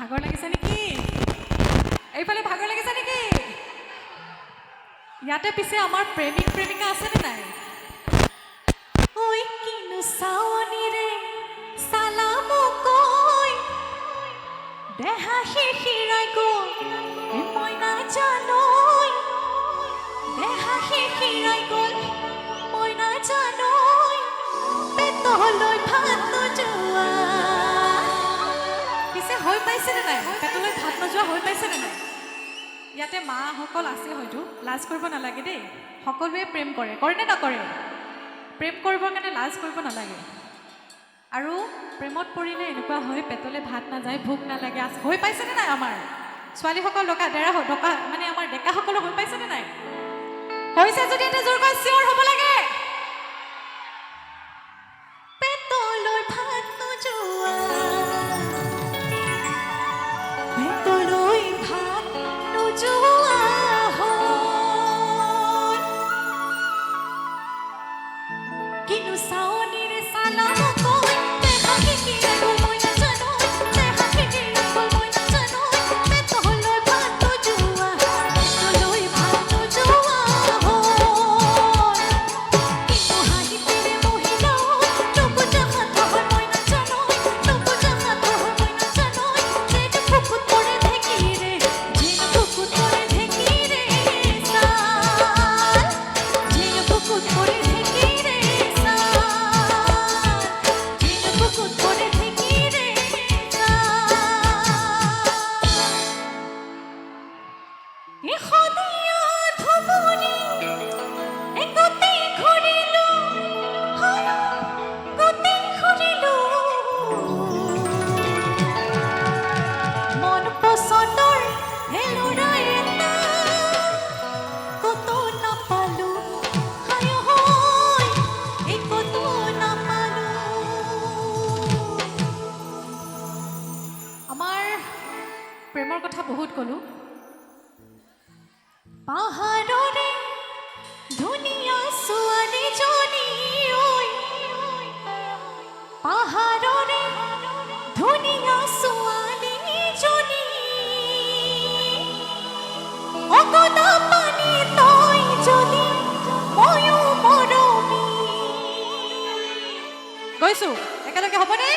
ভাগৰ লাগিছে নেকি? এইফালে ভাগৰ লাগিছে নেকি? ইয়াতে পিছে আমাৰ প্ৰেমিক প্ৰেমিকা আছেনে নাই? ঐ কিনো চাৱনিৰে চালাম কৈ দেহা শিশিৰাই গ'ল মই নাজানোই দেহা শিশিৰাই গ'ল মই নাজানোই পেটলৈ ভাত নোযোৱা পিছে হৈ পাইছেনে নাই? পেটলৈ ভাত নোযোৱা হৈ পাইছেনে নাই? ইয়াতে মাসকল আছে হয়তো, লাজ কৰিব নালাগে দেই। সকলোৱে প্ৰেম কৰে, কৰেনে নকৰে? প্ৰেম কৰিবৰ কাৰণে লাজ কৰিব নালাগে। আৰু প্ৰেমত পৰিলে এনেকুৱা হয় পেটলৈ ভাত নাযায়, ভোক নালাগে। হৈ পাইছেনে নাই? আমাৰ ছোৱালীসকল ডেকা মানে আমাৰ ডেকাসকলৰ হৈ পাইছেনে নাই? হৈছে যদি এটা জোৰকৈ চিঞৰ হ'ব লাগে। পেটলৈ ভাত নোযোৱা পেটলৈ ভাত নোযোৱা হ'ল কিনো চাৱনিৰে চালাম কৈ দেহা শিশিৰাই গ'ল মই নাজানো দেহা শিশিৰাই গ'ল মই নাজানো পেটলৈ ভাত নোযোৱা পেটলৈ ভাত নোযোৱা হ'ল কিনো হাঁহিতেৰে মহিলা চকু জাহাত হ'ল মই নাজানো চকু জাহাত হ'ল মই নাজানো যেন বুকুত পৰে ঢেঁকীৰে যেন বুকুত পৰে ঢেঁকীৰে চাল যেন বুকুত পৰে ঢেঁকীৰে চাল যেন বুকুত পৰে ঢেঁকীৰে চাল এশদিয়া ধুবুৰী গোটেই ঘূৰিলোঁ গোটেই ঘূৰিলোঁ মন পচন্দৰ হেলুৰা এটা ক'তো নাপালোঁ হায় হয় এই ক'তো নাপালোঁ আমাৰ প্ৰেমৰ কথা বহুত ক'লোঁ পাহাৰৰে ধুনীয়া ছোৱালীজনী ঐ পাহাৰৰে ধুনীয়া ছোৱালীজনী অগদা পানী তই যদি ময়ো মৰমী গৈছো একেলগে হ'বনে?